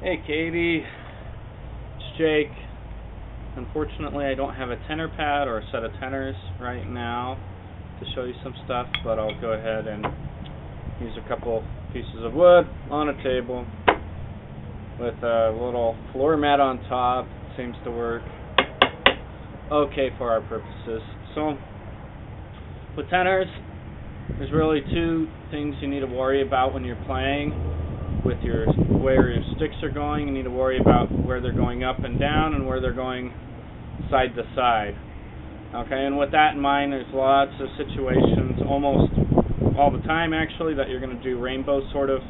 Hey Katie, it's Jake. Unfortunately I don't have a tenor pad or a set of tenors right now to show you some stuff, but I'll go ahead and use a couple pieces of wood on a table with a little floor mat on top. Seems to work okay for our purposes. So with tenors, there's really two things you need to worry about when you're playing. With where your sticks are going, you need to worry about where they're going up and down and where they're going side to side. Okay, and with that in mind, there's lots of situations, almost all the time actually, that you're going to do rainbow sort of.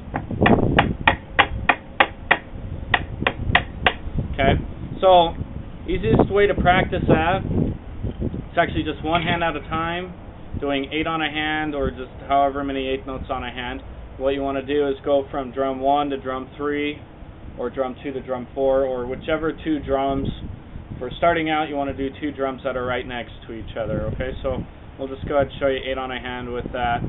Okay, so easiest way to practice that, it's actually just one hand at a time, doing 8 on a hand or just however many 8 notes on a hand. What you want to do is go from drum 1 to drum 3, or drum 2 to drum 4, or whichever two drums. For starting out, you want to do two drums that are right next to each other. Okay, so we'll just go ahead and show you 8 on a hand with that.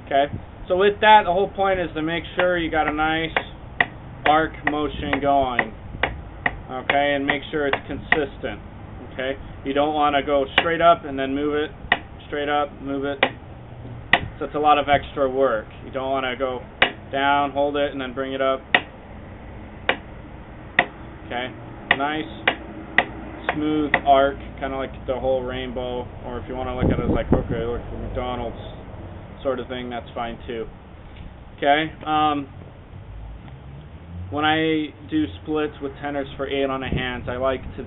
Okay, so with that, the whole point is to make sure you got a nice arc motion going. Okay, and make sure it's consistent. Okay, you don't want to go straight up and then move it, straight up, move it. So it's a lot of extra work. You don't want to go down, hold it, and then bring it up. Okay, nice, smooth arc, kind of like the whole rainbow, or if you want to look at it as like, okay, look for McDonald's sort of thing, that's fine too. Okay, when I do splits with tenors for 8 on a hand, I like to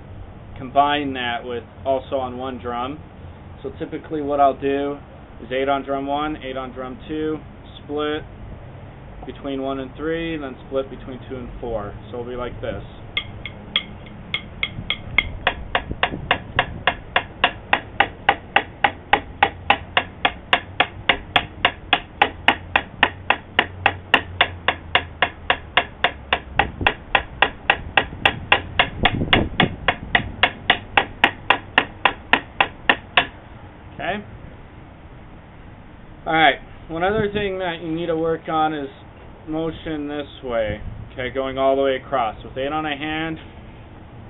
combine that with also on one drum. So typically what I'll do is 8 on drum 1, 8 on drum 2, split between 1 and 3, and then split between 2 and 4. So it'll be like this. Okay. Alright, one other thing that you need to work on is motion this way. Okay, going all the way across. With 8 on a hand,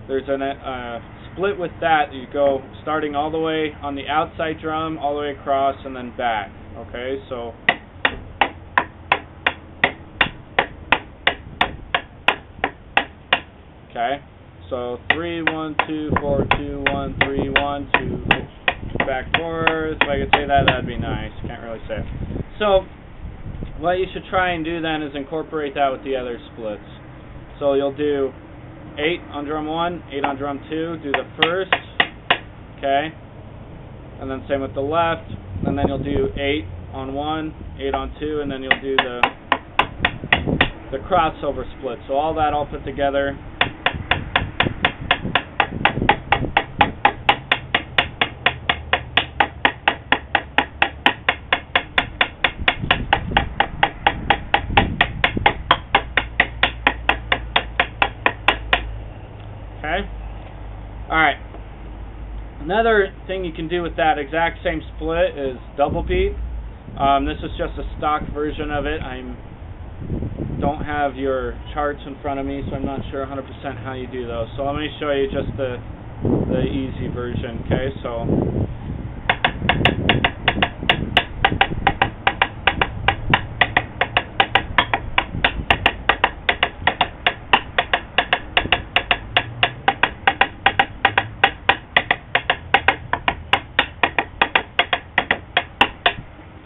there's a split with that. You go starting all the way on the outside drum, all the way across, and then back. Okay, so okay, so 3, 1, 2, 4, 2, 1, 3, 1, 2. Back forth. If I could say that, that'd be nice. Can't really say it. So what you should try and do then is incorporate that with the other splits. So you'll do 8 on drum 1, 8 on drum 2, do the first, okay, and then same with the left, and then you'll do 8 on 1, 8 on 2, and then you'll do the crossover split. So all that all put together. Okay. Alright. Another thing you can do with that exact same split is double beat. This is just a stock version of it. I don't have your charts in front of me, so I'm not sure 100% how you do those. So let me show you just the easy version. Okay, so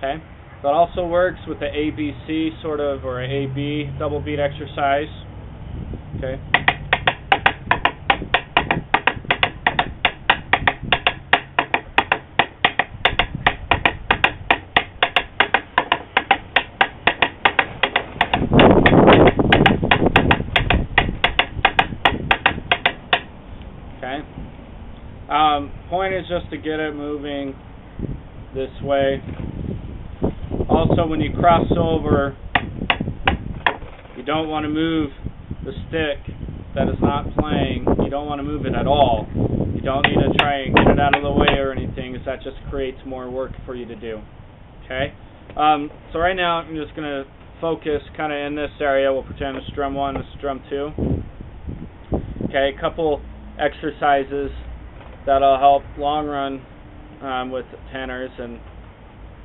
okay, that also works with the ABC sort of, or AB double beat exercise. Okay. Okay. Point is just to get it moving this way. Also, when you cross over, you don't want to move the stick that is not playing. You don't want to move it at all. You You don't need to try and get it out of the way or anything, because that just creates more work for you to do. Okay? So right now I'm just going to focus kind of in this area. We'll pretend it's drum 1, this is drum 2. Okay, a couple exercises that'll help long run with tenors, and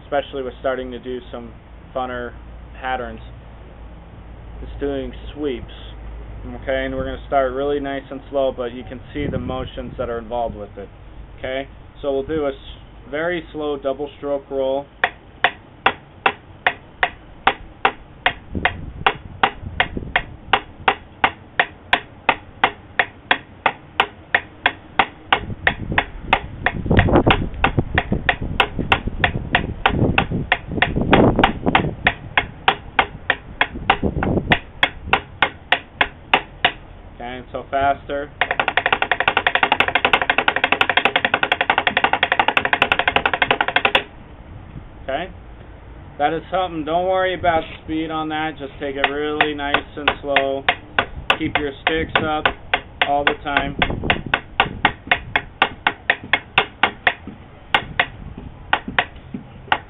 especially with starting to do some funner patterns. It's doing sweeps. Okay, and we're going to start really nice and slow, but you can see the motions that are involved with it. Okay, so we'll do a very slow double stroke roll. Okay, so faster. Okay, that is something. Don't worry about speed on that. Just take it really nice and slow. Keep your sticks up all the time.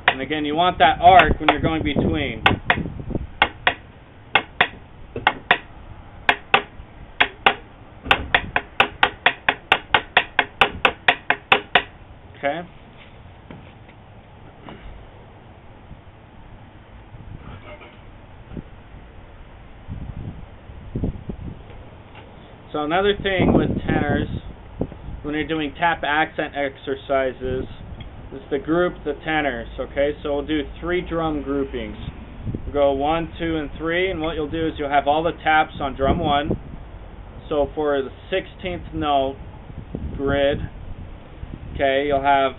And again, you want that arc when you're going between. Okay. So another thing with tenors, when you're doing tap accent exercises, is to group the tenors. Okay, so we'll do 3 drum groupings. We'll go 1, 2, and 3, and what you'll do is you'll have all the taps on drum 1. So for the 16th note grid, okay, you'll have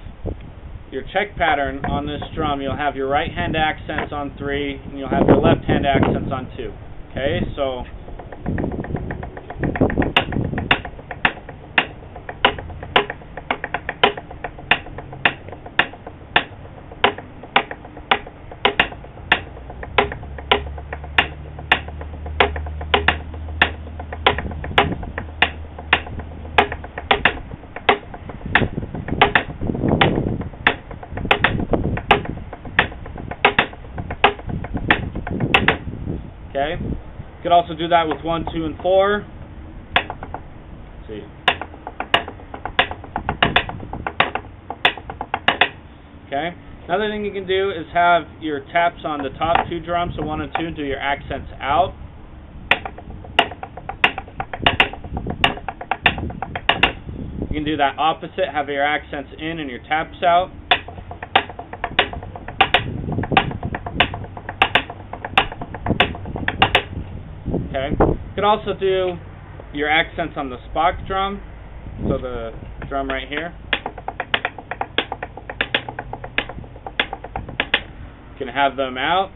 your check pattern on this drum. You'll have your right hand accents on 3, and you'll have your left hand accents on 2. Okay, so okay. You could also do that with 1, 2, and 4. Let's see. Okay. Another thing you can do is have your taps on the top 2 drums, so 1 and 2, do your accents out. You can do that opposite, have your accents in and your taps out. Okay. You could also do your accents on the Spock drum, so the drum right here. You can have them out.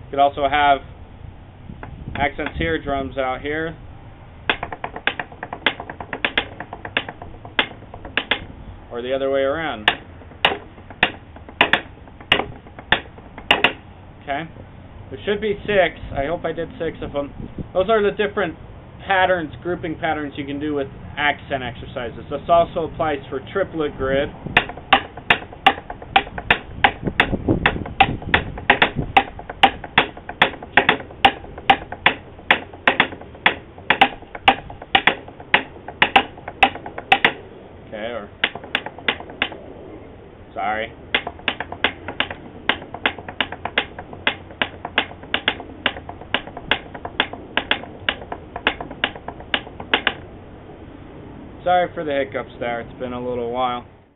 You could also have accents here, drums out here. Or the other way around. Okay. There should be 6. I hope I did 6 of them. Those are the different patterns, grouping patterns you can do with accent exercises. This also applies for triplet grid. Okay, or sorry. Sorry for the hiccups there. It's been a little while.